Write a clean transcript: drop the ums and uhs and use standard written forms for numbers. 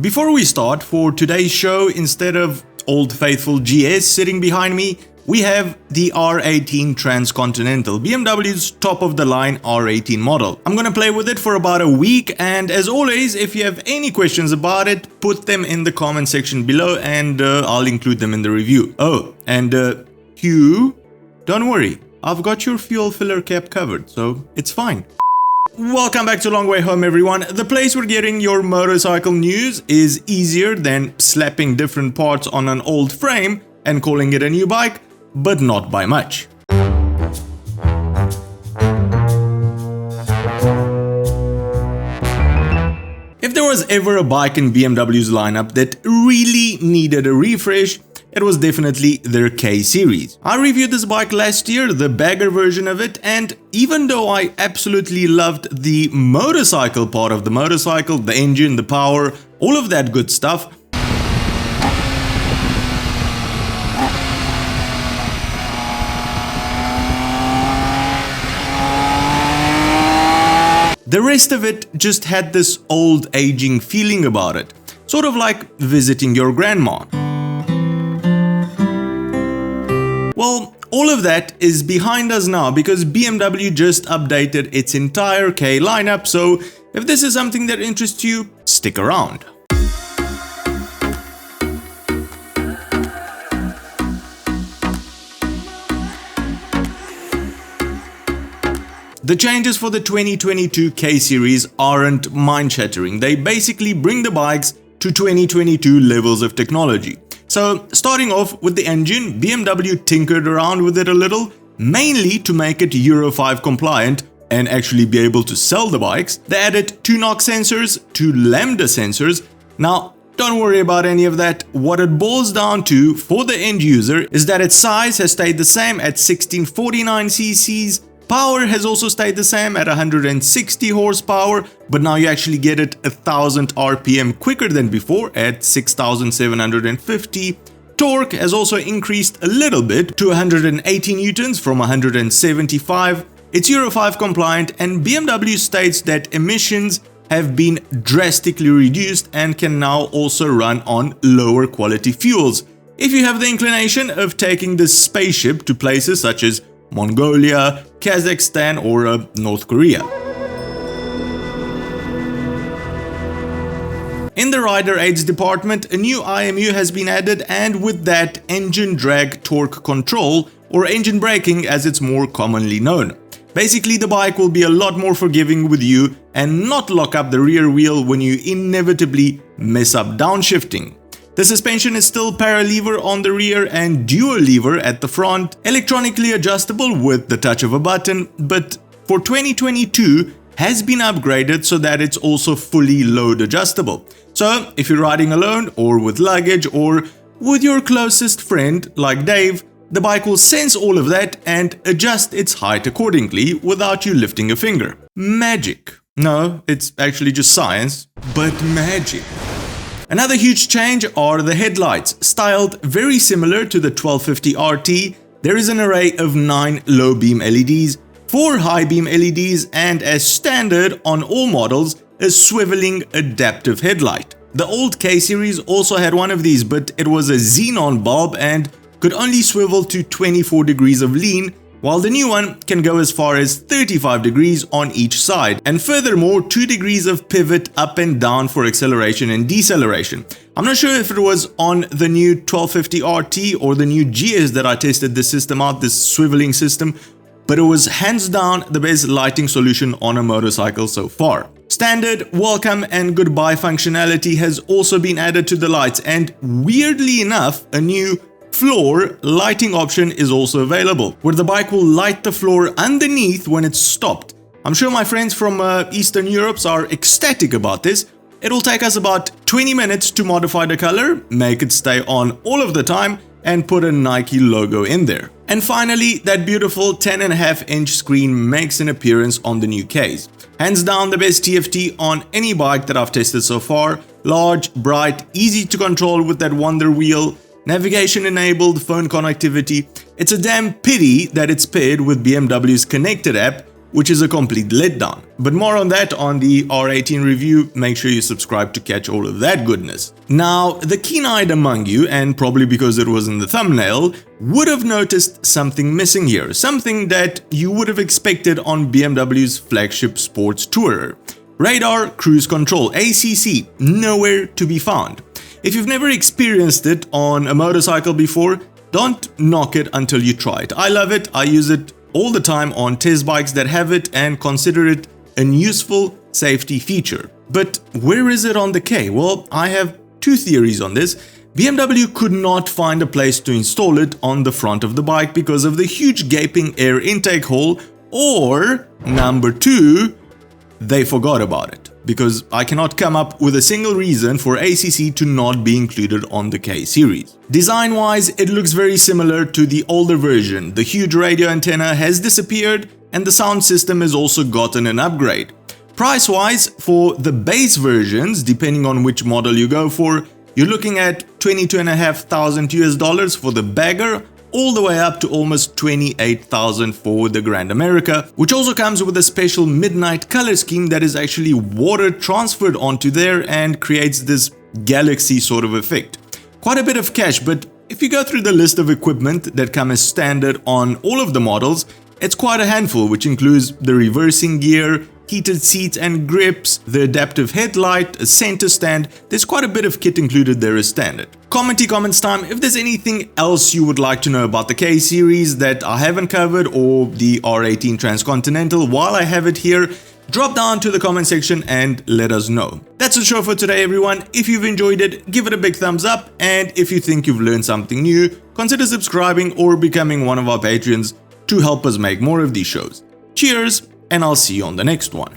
Before we start, for today's show, instead of old faithful GS sitting behind me, we have the R18 Transcontinental, BMW's top-of-the-line R18 model. I'm gonna play with it for about a week, and as always, if you have any questions about it, put them in the comment section below and I'll include them in the review. Oh, and Hugh, don't worry, I've got your fuel filler cap covered, so it's fine. Welcome back to Long Way Home, everyone. The place where getting your motorcycle news is easier than slapping different parts on an old frame and calling it a new bike, but not by much. If there was ever a bike in BMW's lineup that really needed a refresh, it was definitely their K series. I reviewed this bike last year, the bagger version of it, and even though I absolutely loved the motorcycle part of the motorcycle, the engine, the power, all of that good stuff, the rest of it just had this old aging feeling about it, sort of like visiting your grandma. Well, all of that is behind us now because BMW just updated its entire K lineup, so if this is something that interests you, stick around. The changes for the 2022 K series aren't mind-shattering. They basically bring the bikes to 2022 levels of technology. So, starting off with the engine, BMW tinkered around with it a little, mainly to make it Euro 5 compliant and actually be able to sell the bikes. They added 2 knock sensors, 2 lambda sensors. Now, don't worry about any of that. What it boils down to for the end user is that its size has stayed the same at 1649 cc's. Power has also stayed the same at 160 horsepower, but now you actually get it 1000 RPM quicker than before at 6750. Torque has also increased a little bit to 180 newtons from 175. It's Euro 5 compliant, and BMW states that emissions have been drastically reduced and can now also run on lower quality fuels. If you have the inclination of taking this spaceship to places such as Mongolia, Kazakhstan or North Korea. In the rider aids department, a new IMU has been added, and with that, engine drag torque control, or engine braking as it's more commonly known. Basically, the bike will be a lot more forgiving with you and not lock up the rear wheel when you inevitably mess up downshifting. The suspension is still paralever on the rear and dual lever at the front, electronically adjustable with the touch of a button, but for 2022 has been upgraded so that it's also fully load adjustable. So if you're riding alone or with luggage or with your closest friend like Dave, the bike will sense all of that and adjust its height accordingly without you lifting a finger. Magic. No, it's actually just science, but magic. Another huge change are the headlights. Styled very similar to the 1250 RT, there is an array of 9 low beam LEDs, 4 high beam LEDs, and as standard on all models, a swiveling adaptive headlight. The old K series also had one of these, but it was a xenon bulb and could only swivel to 24 degrees of lean, while the new one can go as far as 35 degrees on each side, and furthermore 2 degrees of pivot up and down for acceleration and deceleration. I'm not sure if it was on the new 1250 RT or the new GS that I tested this system out, this swiveling system, but it was hands down the best lighting solution on a motorcycle so far. Standard, welcome and goodbye functionality has also been added to the lights, and weirdly enough, a new floor lighting option is also available, where the bike will light the floor underneath when it's stopped. I'm sure my friends from Eastern Europe are ecstatic about this. It'll take us about 20 minutes to modify the color, make it stay on all of the time, and put a Nike logo in there. And finally, that beautiful 10.5-inch screen makes an appearance on the new Ks. Hands down the best TFT on any bike that I've tested so far. Large, bright, easy to control with that wonder wheel, navigation-enabled phone connectivity. It's a damn pity that it's paired with BMW's connected app, which is a complete letdown. But more on that on the R18 review, make sure you subscribe to catch all of that goodness. Now, the keen-eyed among you, and probably because it was in the thumbnail, would have noticed something missing here, something that you would have expected on BMW's flagship sports tourer. Radar cruise control, ACC, nowhere to be found. If you've never experienced it on a motorcycle before, don't knock it until you try it. I love it, I use it all the time on test bikes that have it and consider it an useful safety feature. But where is it on the K? Well, I have two theories on this. BMW could not find a place to install it on the front of the bike because of the huge gaping air intake hole, or number two, they forgot about it, because I cannot come up with a single reason for ACC to not be included on the K series. Design-wise, it looks very similar to the older version. The huge radio antenna has disappeared and the sound system has also gotten an upgrade. Price-wise, for the base versions, depending on which model you go for, you're looking at $22,500 for the bagger, all the way up to almost $28,000 for the Grand America, which also comes with a special midnight color scheme that is actually water transferred onto there and creates this galaxy sort of effect. Quite a bit of cash, but if you go through the list of equipment that come as standard on all of the models, it's quite a handful, which includes the reversing gear, heated seats and grips, the adaptive headlight, a center stand. There's quite a bit of kit included there as standard. Comments time if there's anything else you would like to know about the K series that I haven't covered, or the R18 Transcontinental while I have it here. Drop down to the comment section and let us know. That's the show for today, everyone. If you've enjoyed it, give it a big thumbs up, and if you think you've learned something new, consider subscribing or becoming one of our Patreons to help us make more of these shows. Cheers, and I'll see you on the next one.